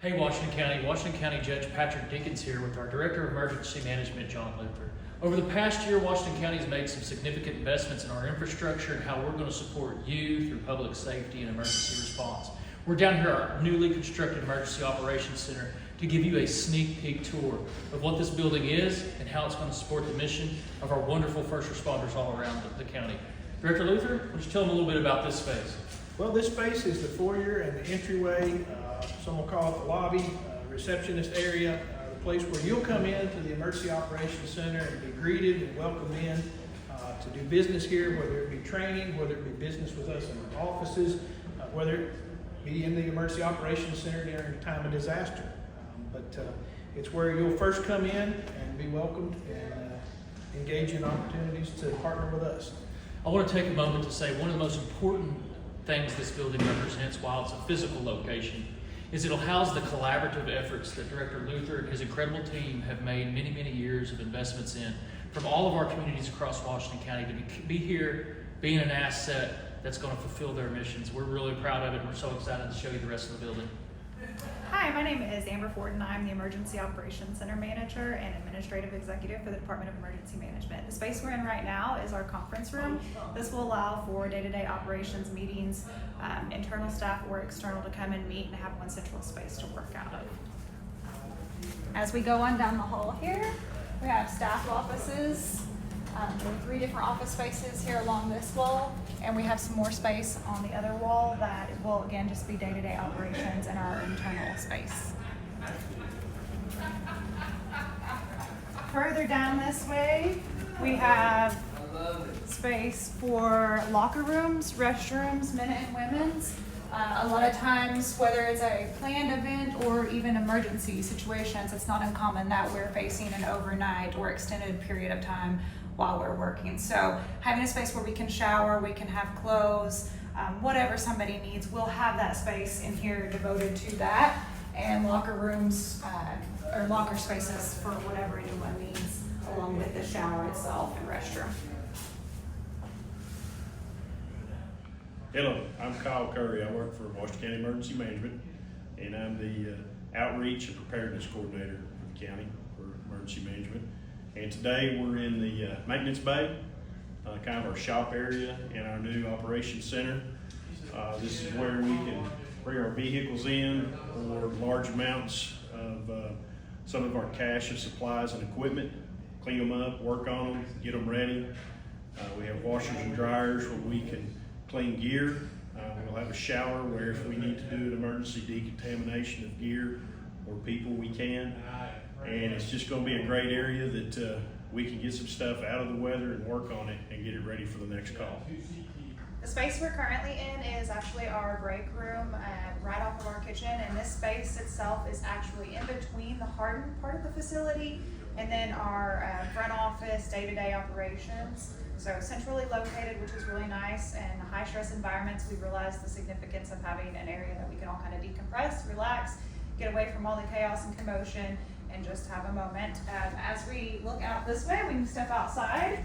Hey Washington County Judge Patrick Dickens here with our Director of Emergency Management, John Luther. Over the past year, Washington County has made some significant investments in our infrastructure and how we're going to support you through public safety and emergency response. We're down here at our newly constructed Emergency Operations Center to give you a sneak peek tour of what this building is and how it's going to support the mission of our wonderful first responders all around the county. Director Luther, why don't you tell them a little bit about this space? Well, this space is the foyer and the entryway. Some will call it the lobby, receptionist area, the place where you'll come in to the Emergency Operations Center and be greeted and welcomed in to do business here, whether it be training, whether it be business with us in our offices, whether it be in the Emergency Operations Center during a time of disaster. But it's where you'll first come in and be welcomed and engage in opportunities to partner with us. I want to take a moment to say one of the most important things this building represents, while it's a physical location, is it'll house the collaborative efforts that Director Luther and his incredible team have made many, many years of investments in from all of our communities across Washington County to be here, being an asset that's going to fulfill their missions. We're really proud of it, and we're so excited to show you the rest of the building. Hi, my name is Amber Ford, and I'm the Emergency Operations Center Manager and Administrative Executive for the Department of Emergency Management. The space we're in right now is our conference room. This will allow for day-to-day operations, meetings, internal staff or external to come and meet and have one central space to work out of. As we go on down the hall here, we have staff offices. There are 3 different office spaces here along this wall, and we have some more space on the other wall that will again just be day-to-day operations in our internal space. Further down this way, we have space for locker rooms, restrooms, men and women's. A lot of times, whether it's a planned event or even emergency situations, it's not uncommon that we're facing an overnight or extended period of time while we're working. So having a space where we can shower, we can have clothes, whatever somebody needs, we'll have that space in here devoted to that, and locker rooms or locker spaces for whatever anyone needs, along with the shower itself and restroom. Hello, I'm Kyle Curry. I work for Washington County Emergency Management, and I'm the Outreach and Preparedness Coordinator for the county for Emergency Management. And today we're in the maintenance bay, kind of our shop area in our new operations center. This is where we can bring our vehicles in for large amounts of some of our cache of supplies and equipment, clean them up, work on them, get them ready. We have washers and dryers where we can clean gear. We'll have a shower where if we need to do an emergency decontamination of gear or people, we can. And it's just going to be a great area that we can get some stuff out of the weather and work on it and get it ready for the next call. The space we're currently in is actually our break room right off of our kitchen, and this space itself is actually in between the hardened part of the facility and then our front office day-to-day operations. So centrally located, which is really nice, and high stress environments, we realize the significance of having an area that we can all kind of decompress, relax, get away from all the chaos and commotion, and just have a moment. As we look out this way, we can step outside.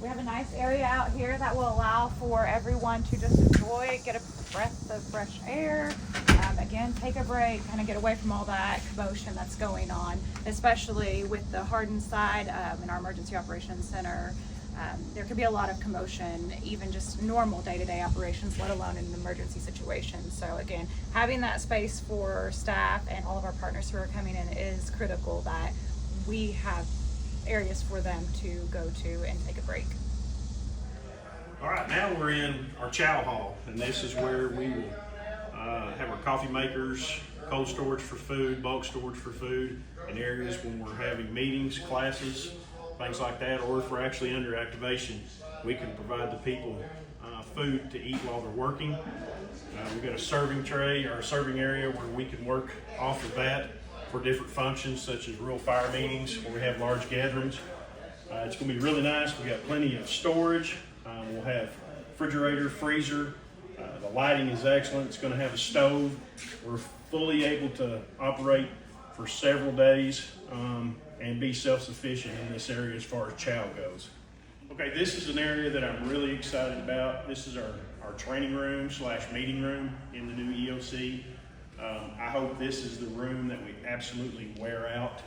We have a nice area out here that will allow for everyone to just enjoy, get a breath of fresh air. Again, take a break, kind of get away from all that commotion that's going on, especially with the hardened side in our Emergency Operations Center. There could be a lot of commotion, even just normal day-to-day operations, let alone in an emergency situation. So again, having that space for staff and all of our partners who are coming in is critical, that we have areas for them to go to and take a break. All right, now we're in our chow hall, and this is where we will have our coffee makers, cold storage for food, bulk storage for food, and areas when we're having meetings, classes, things like that, or if we're actually under activation, we can provide the people food to eat while they're working. We've got a serving tray or a serving area where we can work off of that for different functions, such as real fire meetings where we have large gatherings. It's going to be really nice. We've got plenty of storage. We'll have refrigerator, freezer. The lighting is excellent. It's going to have a stove. We're fully able to operate for several days and be self-sufficient in this area as far as chow goes. Okay, this is an area that I'm really excited about. This is our training room / meeting room in the new EOC. I hope this is the room that we absolutely wear out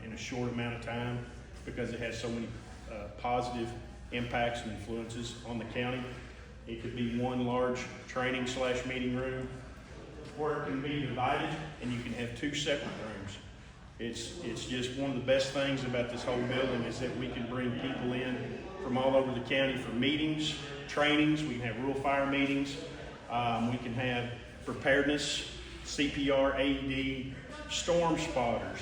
in a short amount of time, because it has so many positive impacts and influences on the county. It could be one large training / meeting room, or it can be divided and you can have 2 separate rooms. It's just one of the best things about this whole building is that we can bring people in from all over the county for meetings, trainings. We can have rural fire meetings. We can have preparedness, CPR, AED, storm spotters.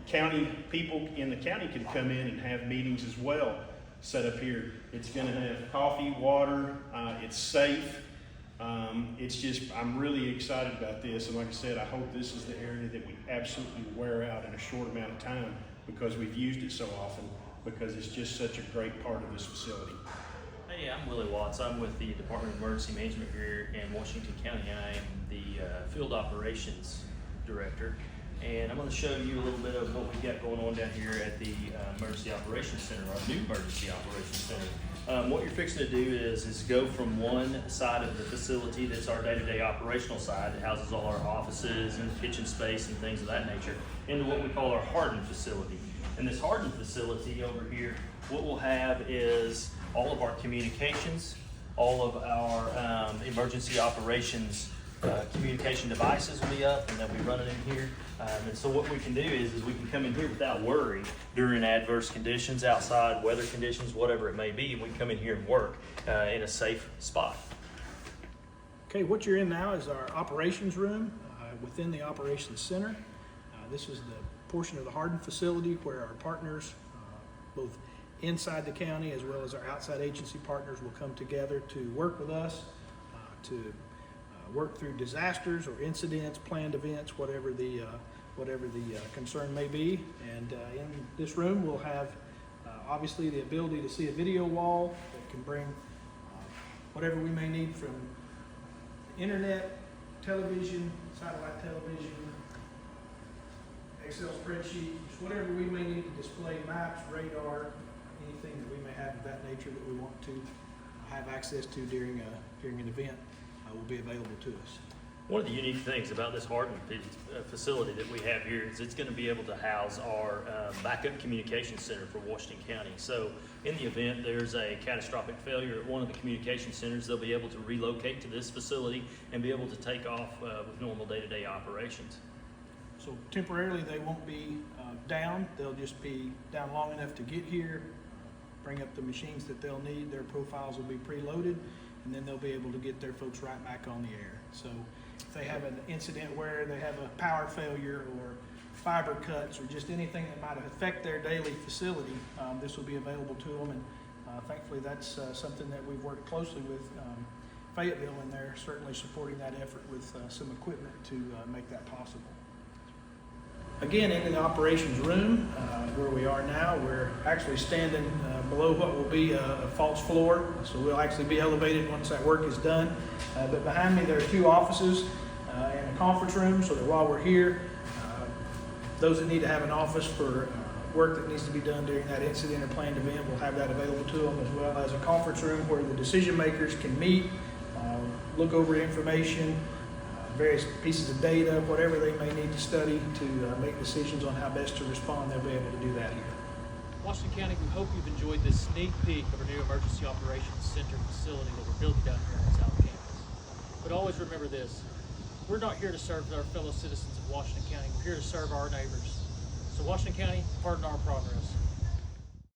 County people in the county can come in and have meetings as well set up here. It's going to have coffee, water. It's safe. I'm really excited about this, and like I said, I hope this is the area that we absolutely wear out in a short amount of time, because we've used it so often, because it's just such a great part of this facility. Hey, I'm Willie Watts. I'm with the Department of Emergency Management here in Washington County. I am the Field Operations Director, and I'm going to show you a little bit of what we've got going on down here at the Emergency Operations Center, our new Emergency Operations Center. What you're fixing to do is go from one side of the facility that's our day-to-day operational side that houses all our offices and kitchen space and things of that nature, into what we call our hardened facility. And this hardened facility over here, what we'll have is all of our communications, all of our emergency operations communication devices will be up, and they'll be running in here. And so what we can do is we can come in here without worry during adverse conditions, outside weather conditions, whatever it may be, and we can come in here and work in a safe spot. Okay, what you're in now is our operations room within the operations center. This is the portion of the hardened facility where our partners, both inside the county as well as our outside agency partners, will come together to work with us to work through disasters or incidents, planned events, whatever the concern may be. And in this room, we'll have obviously the ability to see a video wall that can bring whatever we may need from internet, television, satellite television, Excel spreadsheet, just whatever we may need to display, maps, radar, anything that we may have of that nature that we want to have access to during an event. Will be available to us. One of the unique things about this hardened facility that we have here is it's going to be able to house our backup communication center for Washington County. So in the event there's a catastrophic failure at one of the communication centers, they'll be able to relocate to this facility and be able to take off with normal day-to-day operations. So temporarily they won't be down. They'll just be down long enough to get here, bring up the machines that they'll need. Their profiles will be preloaded, and then they'll be able to get their folks right back on the air. So if they have an incident where they have a power failure or fiber cuts or just anything that might affect their daily facility, this will be available to them. And thankfully that's something that we've worked closely with Fayetteville, and they're certainly supporting that effort with some equipment to make that possible. Again, in the operations room where we are now, we're actually standing below what will be a false floor. So we'll actually be elevated once that work is done. But behind me there are 2 offices and a conference room, so that while we're here, those that need to have an office for work that needs to be done during that incident or planned event, we'll have that available to them, as well as a conference room where the decision makers can meet, look over information, various pieces of data, whatever they may need to study to make decisions on how best to respond. They'll be able to do that here. Washington County, we hope you've enjoyed this sneak peek of our new Emergency Operations Center facility that we're building down here on South Campus. But always remember this, we're not here to serve our fellow citizens of Washington County, we're here to serve our neighbors. So Washington County, pardon our progress.